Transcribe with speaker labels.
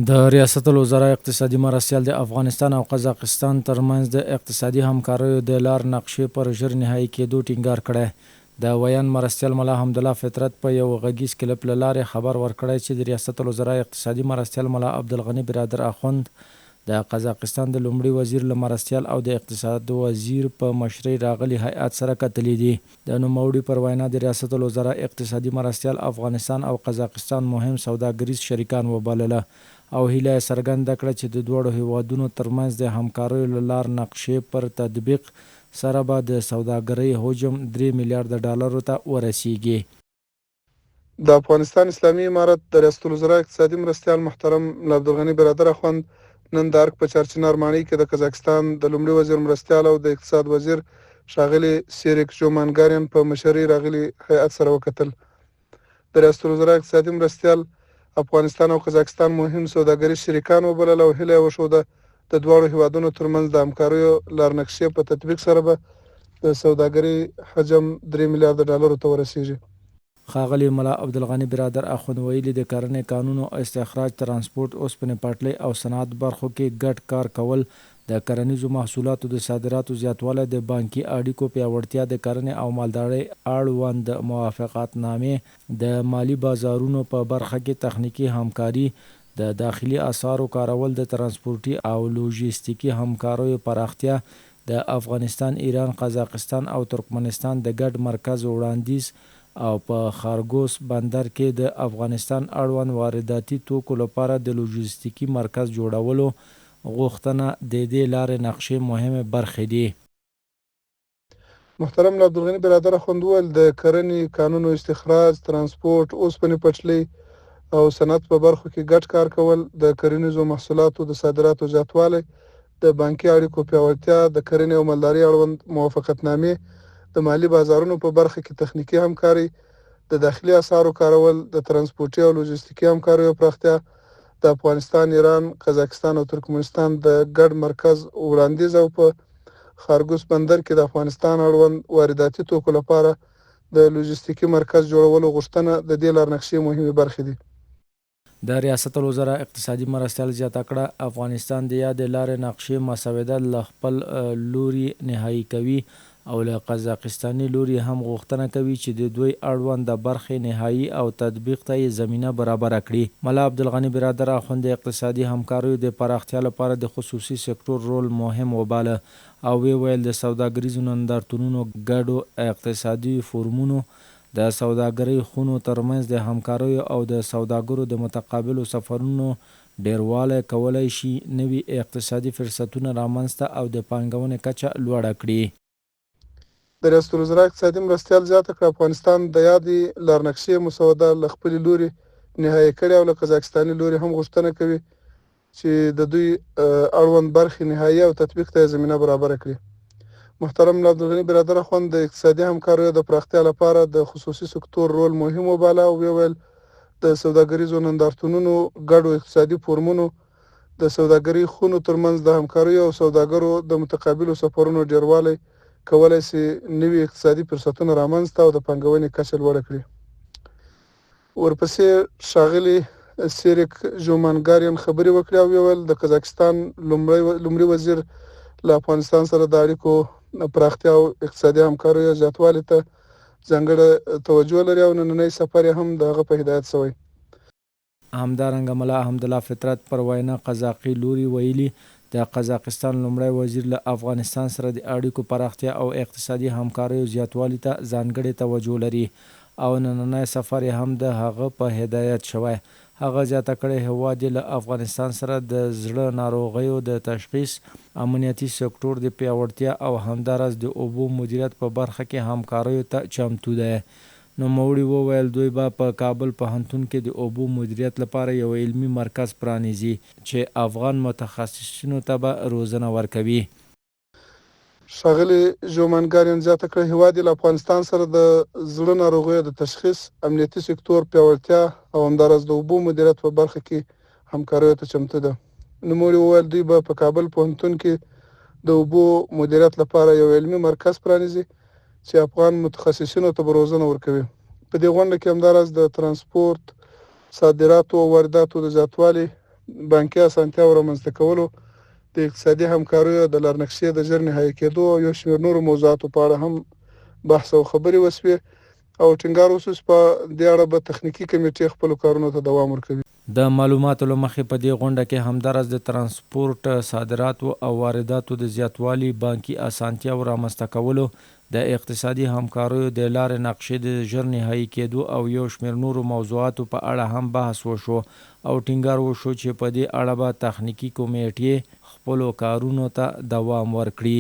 Speaker 1: د ریاست الوزرا اقتصادي مرستیال د افغانستان او قزاقستان ترمنځ د اقتصادي همکاریو د لار نقشې پر ژر نهایی کېدو ټینګار کړی. د ویان مرستیال ملا حمدالله فطرت په یو غږیز کلیپ له لارې خبر ورکړی چې د ریاست الوزرا اقتصادي مرستیال ملا عبدالغني برادر اخوند د قزاقستان د لومړي وزیر له مرستیال او د اقتصاد وزیر په مشرۍ راغلي هیئت سره کتلي دي. د نوموړي پر وینا د ریاست الوزرا اقتصادي مرستیال افغانستان او قزاقستان مهم سوداګریز شریکان وبلله او هیله یې څرګنده کړه چې د دواړو هیوادونو ترمنځ د همکاریو له لار نقشې پر تطبیق سره به د سوداګرۍ حجم 3 میلیارډ ډالرو ته ورسیږي.
Speaker 2: د افغانستان اسلامي امارت د ریاست الوزرا اقتصادي مرستیال محترم ملا عبدالغني برادر اخوند نن د ارګ په چارچنار ماڼۍ کې د قزاقستان د لومړي وزیر مرستیال او د اقتصاد وزیر ښاغلي سیریک جومانګاریان په مشرۍ راغلي هیئت سره وکتل. د ریاست الوزرا اقتصادي مرستیال افغانستان او قزاقستان مهم سوداګریز شریکان وبلل او هیله یې وښوده د دواړو هیوادونو ترمنځ د همکاریو لارنقشې په تطبیق سره به د سوداګرۍ حجم 3 میلیارډ ډالرو ته ورسیږي.
Speaker 1: ښاغلي ملا عبدالغني برادر اخوند ویلي د کرنې قانون او استخراج ترانسپورت اوسپنې پټلۍ او صنعت برخو کې ګډ کار کول د کرنیزو محصولاتو د صادراتو زیاتوالی د بانکي اړیکو پیاوړتیا د کرنې او مالدارۍ اړوند موافقتنامې د مالي بازارونو په برخه کې تخنیکي همکاري د داخلي اسعارو کارول د ترانسپورتي او لوژیستیکي همکاریو پراختیا د افغانستان ایران قزاقستان او ترکمنستان د ګډ مرکز وړاندیز او په خارګوس بندر کې د افغانستان اړوند وارداتي توکو لپاره د لوژیستیکي مرکز جوړولو غوښتنه د دې لارې نقشې مهمه برخې دي.
Speaker 2: محترم عبدالغني برادر اخوند وویل د کرنې قانون او استخراج ترانسپورت اوسپنې پټلۍ او صنعت په برخو کې ګډ کار کول د کرنیزو محصولاتو د صادراتو زیاتوالی د بانکي اړیکو پیاوړتیا د کرنې او مالدارۍ اړوند موافقتنامې د مالي بازارونو په برخه کې تخنیکي همکاري د داخلي اسعارو کارول د ترانسپورتي او لوژیستیکي همکاریو پراختیا د افغانستان ایران قزاقستان او ترکمنستان د ګډ مرکز وړاندیز او په خارګوس بندر کې د افغانستان اړوند وارداتي توکو لپاره د لوژیستیکي مرکز جوړولو غوښتنه د دې لارنقشې مهمې برخې دي.
Speaker 1: د ریاست الوزرا اقتصادي مرستیال زیاته کړه افغانستان د یادې لارې نقشې مسوده له خپل لوري نهایی کوي او له قزاقستاني لوري هم غوښتنه کوي چې د دوی اړوند برخې نهایی او تطبیق ته یې زمینه برابره کړي. ملا عبدالغني برادر اخوند د اقتصادي همکاریو د پراختیا لپاره د خصوصي سکتور رول مهم وباله او ویل د سوداګریزو نندارتونونو ګډو اقتصادي فورمونو د سوداګرۍ خونو ترمنځ د همکاریو او د سوداګرو د متقابلو سفرونو ډیروالی کولی شي نوي اقتصادي فرصتونه رامنځته او د پانګونې کچه لوړه کړي.
Speaker 2: د ریاست الوزرا اقتصادي مرستیال زیاته کړه افغانستان د یادې لارنقشې مسوده له خپلې لوري نهایی کړې او له قزاقستاني لوري هم غوښتنه کوي چې د دوی اړوند برخې نهایی او تطبیق ته زمینه برابره کړي. محترم عبدالغني برادر اخوند د اقتصادي همکاریو د پراختیا لپاره د خصوصي سکتور رول مهم وباله او ویل د سوداګریزو نندارتونونو ګډو اقتصادي فورمونو د سوداګرۍ خونو ترمنځ د همکاریو او سوداګرو د متقابلو سفرونو ډیروالی کولی شي نوي اقتصادي فرصتونه رامنځته او د پانګونې کچه لوړه کړي. ورپسې ښاغلي سیریک جومانګاریان خبرې وکړې او ویل د قزاقستان لومړي وزیر له افغانستان سره د اړیکو پراختیا او اقتصادي همکاریو زیاتوالي ته ځانګړې توجه لري او نننی سفر یې هم د هغه په هدایت شوی.
Speaker 1: همدارنګه ملا حمدالله فطرت پر وینا قزاقي لوري ویلي د قزاقستان لومړی وزیر له افغانستان سره د اړیکو پراختیا او اقتصادي همکاریو زیاتوالي ته ځانګړې توجه لري او نننی سفر یې هم د هغه په هدایت شوی. هغه زیاته کړې هیواد له افغانستان سره د زړه ناروغیو د تشخیص امنیتي سکتور د پیاوړتیا او همداراز د اوبو مدیریت په برخه کې همکاریو ته چمتو ده. نوموړي وویل دوی به په کابل پوهنتون کې د اوبو مدیریت لپاره یو علمي مرکز پرانیزي چې افغان متخصصینو ته به روزنه ورکوي.
Speaker 2: ښاغلي ژومانګاریان زیاته کړه هیواد له افغانستان سره د زړه ناروغیو د تشخیص امنیتي سکتور پیاوړتیا او همداراز د اوبو مدیریت په برخه کې همکاریو ته چمتو ده. نوموړي وویل دوی به په کابل پوهنتون کې د اوبو مدیریت لپاره یو علمي مرکز پرانیزي چې افغان متخصصینو ته به روزنه ورکوي. په دې غونډه کې همداراز د ترانسپورت صادراتو او وارداتو د زیاتوالي بانکي اسانتیاو رامنځته کولو، د اقتصادي همکاریو د لارنقشې د ژر نهایي کېدو او یو شمېر نورو موضوعاتو په اړه هم بحث او خبرې وشوې او ټینګار وشو چې په دې اړه به تخنیکي کمیټې خپلو کارونو ته دوام ورکوي.
Speaker 1: د معلوماتو له مخې په دې غونډه کې همدارس د ترانسپورت، صادراتو او وارداتو د زیاتوالي، بانکي اسانتیاو رامنځته کولو، د اقتصادي همکاریو د لارې نقشې د ژر نهایي کېدو او یو شمېر نورو موضوعاتو په اړه هم بحث وشو او ټینګار وشو چې په دې اړه به تخنیکي کمیټې خپلو کارونو ته دوام ورکړي.